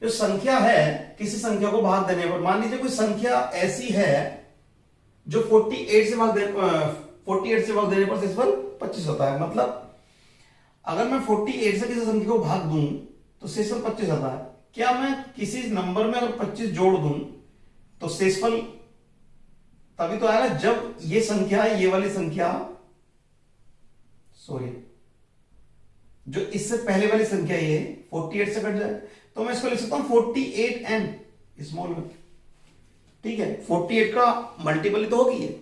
जो संख्या है, किसी संख्या को भाग देने पर, मान लीजिए कोई संख्या ऐसी है जो 48 से भाग देने पर शेषफल 25 होता है। मतलब अगर मैं 48 से किसी संख्या को भाग दूं तो शेषफल 25 आता है। क्या मैं किसी नंबर में अगर 25 जोड़ दूं तो शेषफल तभी तो आएगा जब ये संख्या, ये वाली संख्या, सॉरी, जो इससे पहले वाली संख्या ये 48 से कट जाए तो मैं इसको लिख सकता हूं 48n स्मॉल में। ठीक है, 48 का मल्टीपल ही तो होगी ये,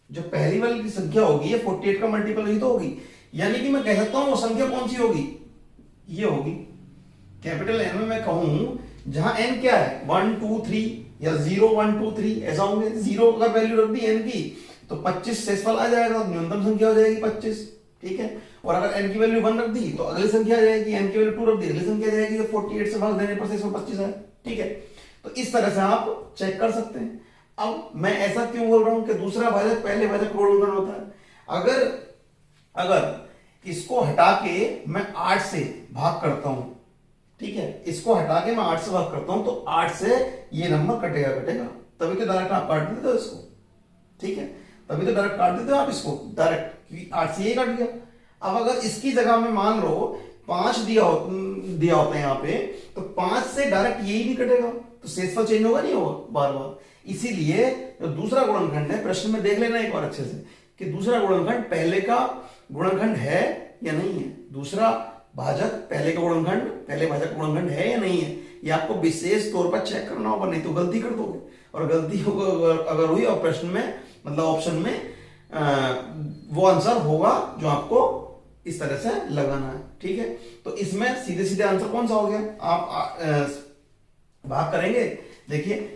जो पहली वाली की संख्या होगी ये 48 का मल्टीपल ही तो होगी। यानी कि मैं कह सकता हूं वो संख्या कौन सी होगी, ये होगी। कैपिटल एन में मैं कहूं जहां एन क्या है 1 2 3 या 0 1 2 3 ऐसा होंगे। 0 का वैल्यू रख दी एन की तो 25 शेषफल आ जाएगा, न्यूनतम संख्या हो जाएगी 25। ठीक है, और अगर एन की वैल्यू 1 रख दी तो अगली संख्या आ जाएगी, एन की वैल्यू 2 रख दी अगली संख्या आ जाएगी। 48 से भाग देने पर शेषफल 25 है। ठीक है, तो इस तरह से आप चेक कर सकते हैं। अब मैं ऐसा क्यों बोल रहा हूं कि दूसरा भाजक पहले भाजक गुणनखंड होता है। अगर इसको हटा के मैं 8 से भाग करता हूं, ठीक है, इसको हटा के मैं 8 से भाग करता हूं तो 8 से ये नंबर कटेगा, तभी तो डायरेक्ट आप काट देते हो इसको। ठीक है, तभी तो डायरेक्ट काट देते हो आप इसको डायरेक्ट, क्योंकि 8 से ये कट गया। अब अगर इसकी जगह में मान लो 5 दिया होता है यहाँ पे, तो 5 से डायरेक्ट यही भी कटेगा तो शेषफल चेंज होगा नहीं होगा बार बार। इसीलिए जो दूसरा गुणनखंड है, प्रश्न में देख लेना एक बार अच्छे से कि दूसरा गुणनखंड पहले का गुणनखंड है या नहीं है। दूसरा भाजक पहले का गुणनखंड, पहले भाजक गुणनखंड है या नहीं है, ये आपको विशेष तौर पर चेक करना होगा, नहीं तो गलती कर दोगे। और गलती अगर हुई और प्रश्न में मतलब ऑप्शन में वो आंसर होगा जो आपको इस तरह से लगाना है। ठीक है, तो इसमें सीधे सीधे आंसर कौन सा हो गया, आप भाग करेंगे। देखिए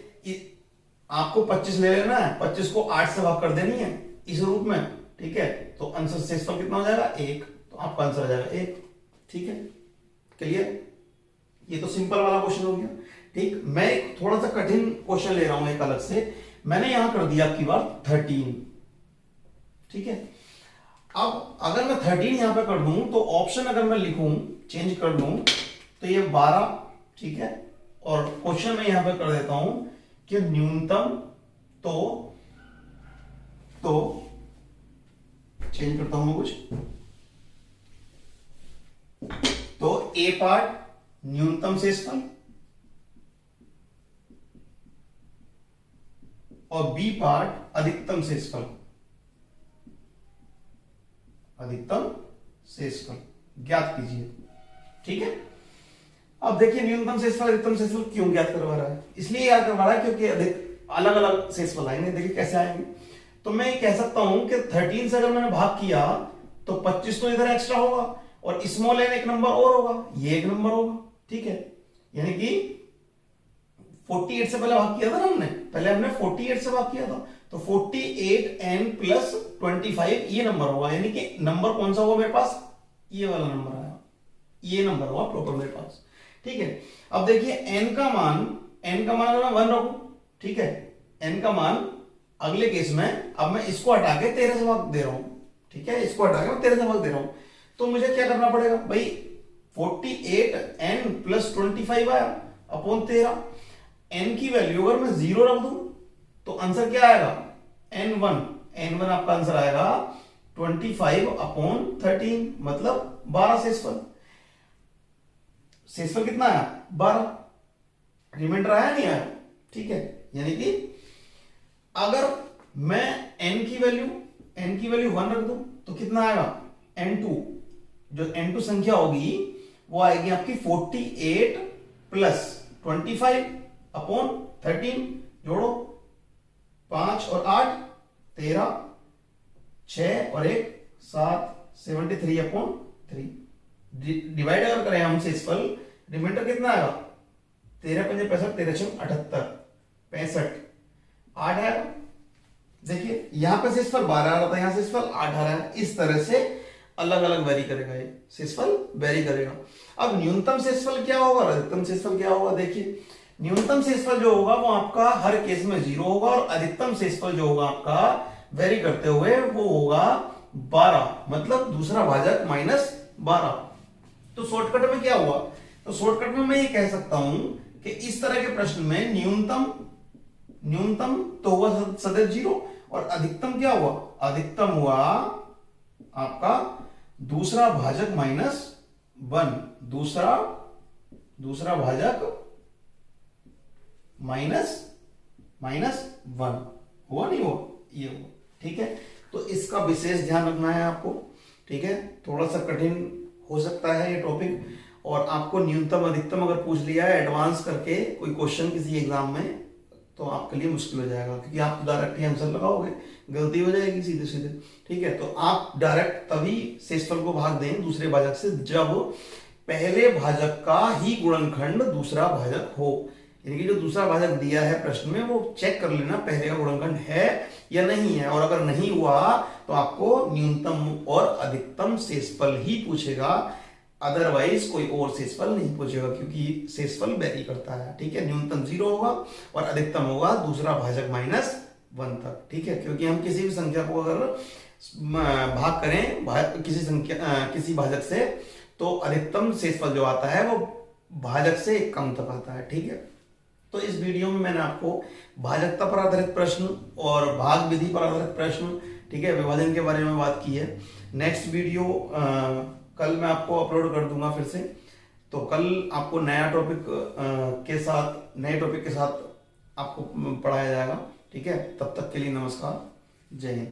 आपको 25 ले लेना है, 25 को 8 से भाग कर देनी है इस रूप में। ठीक है, तो आंसर शेषफल कितना हो जाएगा 1, तो आपका आंसर आ जाएगा 1। ठीक है, क्लियर, ये तो सिंपल वाला क्वेश्चन हो गया। ठीक, मैं एक थोड़ा सा कठिन क्वेश्चन ले रहा हूं एक अलग से। मैंने यहां कर दिया आपकी बार 13। ठीक है, अब अगर मैं 13 यहां पे कर दूं तो ऑप्शन अगर मैं लिखूं चेंज कर दूं तो ये 12। ठीक है, और क्वेश्चन में यहां पे कर देता हूं कि न्यूनतम तो चेंज करता हूं मैं कुछ, तो ए पार्ट न्यूनतम शेषफल और बी पार्ट अधिकतम शेषफल, अधिकतम शेषफल ज्ञात कीजिए। ठीक है, अब देखिए न्यूनतम शेषफल अधिकतम शेषफल क्यों ज्ञात करवा रहा है, इसलिए याद करवा रहा है क्योंकि अधिक अलग अलग शेषफल आएंगे। देखिए कैसे आएंगे, तो मैं ये कह सकता हूं कि 13 से अगर मैंने भाग किया तो 25 तो इधर एक्स्ट्रा होगा और स्मॉल एन एक नंबर और होगा, ये एक नंबर होगा। ठीक है, यानी कि 48 से पहले भाग किया था ना हमने, पहले हमने 48 से भाग किया था, तो 48n प्लस 25 ये नंबर होगा। यानी कि नंबर कौन सा होगा मेरे पास, ये वाला नंबर आया, ये नंबर होगा प्रॉपर मेरे पास। ठीक है, अब देखिए n का मान अगर मैं 1 रखूं, ठीक है, n का मान अगले केस में, अब मैं इसको हटा के 13 से भाग दे रहा हूं। ठीक है, इसको हटा के मैं 13 से भाग दे रहा हूं, तो मुझे क्या करना पड़ेगा भाई, 48n प्लस 25 आया अपॉन 13। n की वैल्यू अगर मैं 0 रख दूं तो आंसर क्या आएगा, n1 आपका आंसर आएगा 25 अपॉन 13, मतलब 12 शेषफल। शेषफल कितना आया 12, रिमाइंडर आया नहीं आया। ठीक है, यानी कि अगर मैं n की वैल्यू 1 रख दूं तो कितना आएगा n2, जो n2 संख्या होगी वो आएगी आपकी 48 प्लस 25 अपॉन 13, जोड़ो 5 और 8 13, 6 और 1 7, 73 अपॉन 3। डिवाइड अगर करें हम शेषफल, रिमाइंडर कितना आएगा 13 पंजे 65, 13 छह 78, 65 8 आएगा। देखिए यहां पे शेषफल 12 आ रहा था, यहां शेषफल 8 आ रहा है। इस तरह से अलग अलग वेरी करेगा, ये शेषफल वेरी करेगा। अब न्यूनतम शेषफल क्या होगा, अधिकतम शेषफल क्या होगा, देखिए न्यूनतम शेषफल जो होगा वो आपका हर केस में 0 होगा और अधिकतम शेषफल जो होगा आपका वेरी करते हुए वो होगा 12, मतलब दूसरा भाजक -12। तो शॉर्टकट में क्या हुआ, तो शॉर्टकट में मैं ये कह सकता हूं कि इस तरह के प्रश्न में न्यूनतम तो होगा सदैव 0 और अधिकतम क्या हुआ, अधिकतम हुआ आपका दूसरा भाजक -1, दूसरा भाजक -1 हुआ, नहीं हुआ, ये हुआ। ठीक है, तो इसका विशेष ध्यान रखना है आपको। ठीक है, थोड़ा सा कठिन हो सकता है ये टॉपिक, और आपको न्यूनतम अधिकतम अगर पूछ लिया है एडवांस करके कोई क्वेश्चन किसी एग्जाम में, तो आपके लिए मुश्किल हो जाएगा, क्योंकि आप डायरेक्ट ही आंसर लगाओगे, गलती हो जाएगी सीधे सीधे। ठीक है, तो आप डायरेक्ट तभी शेषफल को भाग दें दूसरे भाजक से जब पहले भाजक का ही गुणनखंड दूसरा भाजक हो। यानी कि जो दूसरा भाजक दिया है प्रश्न में वो चेक कर लेना पहले का गुणनखंड है या नहीं है, और अगर नहीं हुआ तो आपको न्यूनतम और अधिकतम शेषफल ही पूछेगा, अदरवाइज कोई और शेषफल नहीं पूछेगा, क्योंकि शेषफल वेरी करता है। ठीक है, न्यूनतम 0 होगा और अधिकतम होगा दूसरा भाजक -1 तक। ठीक है, क्योंकि हम किसी भी संख्या को अगर भाग करें किसी भाजक से, तो अधिकतम शेषफल जो आता है वो भाजक से कम तक आता है। ठीक है, तो इस वीडियो में मैंने आपको भाजकता पर आधारित प्रश्न और भाग विधि पर आधारित प्रश्न, ठीक है, विभाजन के बारे में बात की है। नेक्स्ट वीडियो कल मैं आपको अपलोड कर दूंगा फिर से, तो कल आपको नए टॉपिक के साथ आपको पढ़ाया जाएगा। ठीक है, तब तक के लिए नमस्कार, जय हिंद।